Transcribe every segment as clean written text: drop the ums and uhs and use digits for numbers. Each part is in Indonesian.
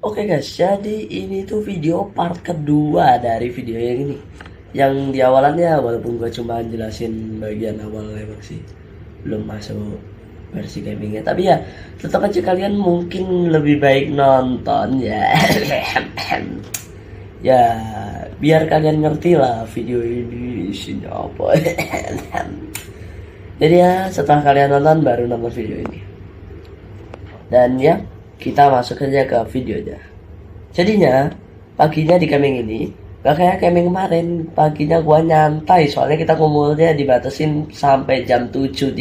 Oke guys, jadi ini tuh video part kedua dari video yang ini. Yang di awalannya walaupun gue cuma jelasin bagian awal emang sih belum masuk versi gamingnya, tapi ya tetap aja kalian mungkin lebih baik nonton ya. Ya biar kalian ngerti lah video ini isinya apa. Jadi ya setelah kalian nonton baru nonton video ini. Dan ya kita masuk aja ke videonya. Jadinya paginya di camping ini gak kayak camping kemarin. Paginya gua nyantai soalnya kita kumpulnya dibatasin sampai jam 7.30.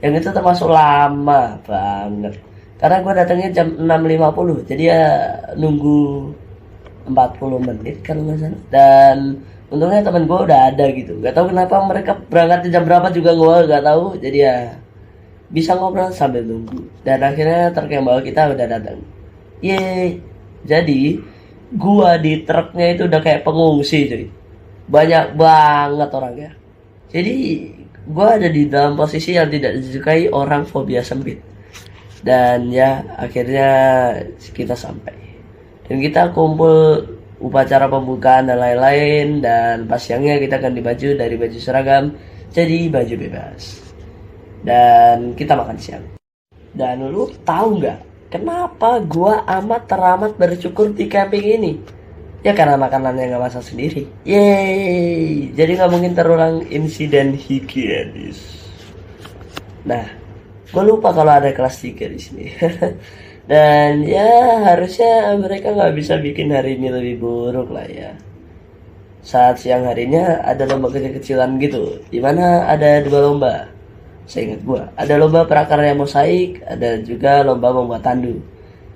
Yang itu termasuk lama banget. Karena gua datangnya jam 6.50. Jadi ya nunggu 40 menit kalau nggak salah. Dan untungnya teman gua udah ada gitu. Gak tahu kenapa mereka berangkat jam berapa juga gua gak tahu. Jadi ya bisa ngobrol sambil nunggu. Dan akhirnya truk yang bawa kita udah datang. Yeay. Jadi gua di truknya itu udah kayak pengungsi cuy. Banyak banget orangnya. Jadi gua ada di dalam posisi yang tidak disukai orang fobia sempit. Dan ya akhirnya kita sampai. Dan kita kumpul upacara pembukaan dan lain-lain. Dan pas siangnya kita ganti baju dari baju seragam jadi baju bebas. Dan kita makan siang. Dan lu tahu nggak kenapa gua amat teramat bersyukur di camping ini? Ya karena makanannya nggak masak sendiri. Yeay, jadi nggak mungkin terulang insiden higienis. Nah, gue lupa kalau ada kelas 3 di sini. Dan ya harusnya mereka nggak bisa bikin hari ini lebih buruk lah ya. Saat siang harinya ada lomba kecil-kecilan gitu, dimana ada 2 lomba. Saya ingat gua ada lomba prakarya mosaik, ada juga lomba membuat tandu.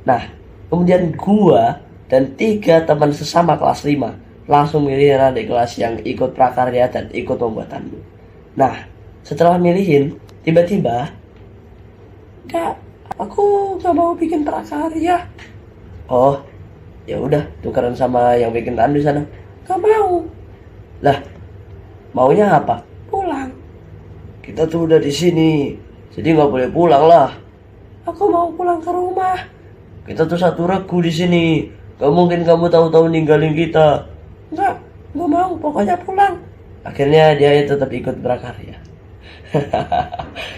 Nah kemudian gua dan 3 teman sesama kelas 5 langsung milih adik kelas yang ikut prakarya dan ikut membuat tandu. Nah setelah milihin tiba-tiba, "Kak, aku gak mau bikin prakarya." "Oh ya udah tukeran sama yang bikin tandu sana." "Gak mau." "Lah maunya apa?" "Pulang." "Kita tuh udah di sini, jadi nggak boleh pulang lah." "Aku mau pulang ke rumah." "Kita tuh satu regu di sini, gak mungkin kamu tahu-tahu ninggalin kita." Nggak mau, pokoknya pulang." Akhirnya dia tetap ikut berkarya.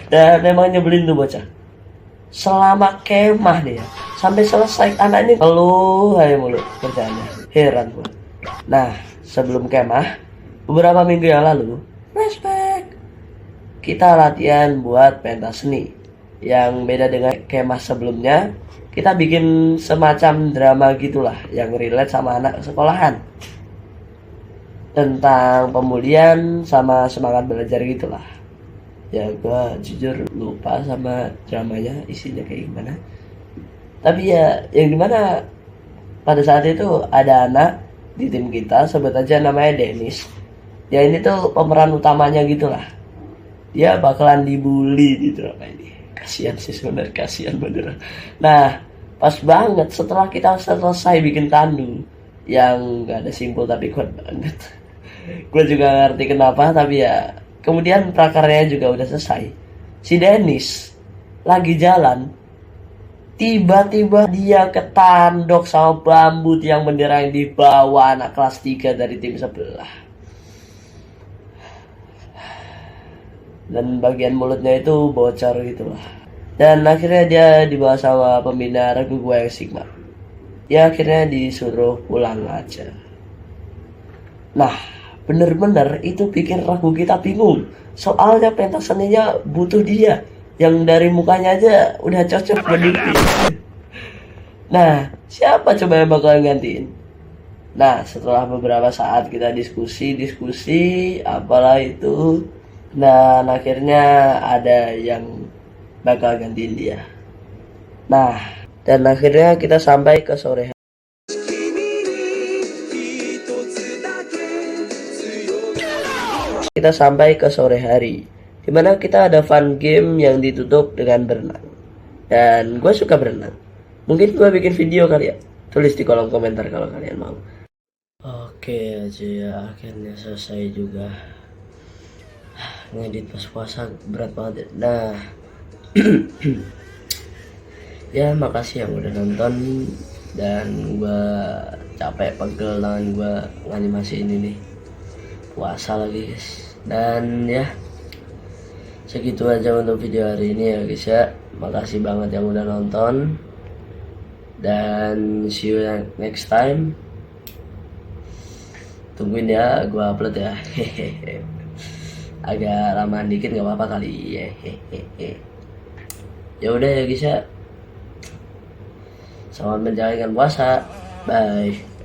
Dan memang nyebelin tuh bocah. Selama kemah nih ya, sampai selesai anak ini keluh aja mulu kerjaannya. Heran gua. Nah, sebelum kemah, beberapa minggu yang lalu, flashback, kita latihan buat pentas seni. Yang beda dengan kemah sebelumnya, kita bikin semacam drama gitulah yang relate sama anak sekolahan. Tentang pemulihan sama semangat belajar gitulah. Ya gua jujur lupa sama dramanya isinya kayak gimana. Tapi ya yang dimana pada saat itu ada anak di tim kita, sebut aja namanya Dennis. Ya ini tuh pemeran utamanya gitulah. Dia bakalan dibully di drama ini. Kasihan sih sebenarnya, kasihan beneran. Nah pas banget setelah kita selesai bikin tandu yang gak ada simpul tapi kuat banget. Gue juga ngerti kenapa, tapi ya kemudian prakaryanya juga udah selesai. Si Dennis lagi jalan, tiba-tiba dia ketandok sama bambu tiang bendera yang dibawa anak kelas 3 dari tim sebelah. Dan bagian mulutnya itu bocor gitu lah. Dan akhirnya dia dibawa sama pembina regu gue yang Sigma. Ya akhirnya disuruh pulang aja. Nah bener-bener itu bikin regu kita bingung. Soalnya pentas seninya butuh dia, yang dari mukanya aja udah cocok berdiri. Nah siapa coba yang bakal gantiin? Nah setelah beberapa saat kita diskusi apalah itu, dan akhirnya ada yang bakal gantiin dia. Nah dan akhirnya kita sampai ke sore hari. Kita sampai ke sore hari, dimana kita ada fun game yang ditutup dengan berenang. Dan gue suka berenang. Mungkin gue bikin video kali ya. Tulis di kolom komentar kalau kalian mau. Oke aja ya, akhirnya selesai juga. Ngedit pas puasa berat banget ya. Nah Ya makasih yang udah nonton, dan gua capek pegel tangan gua nganimasi ini nih, puasa lagi guys. Dan ya segitu aja untuk video hari ini ya guys ya. Makasih banget yang udah nonton, dan see you next time. Tungguin ya gua upload ya. Hehehe. Agak lamaan dikit nggak apa-apa kali. Hehehe. Ya udah ya guys ya. Selamat menjalankan puasa. Bye.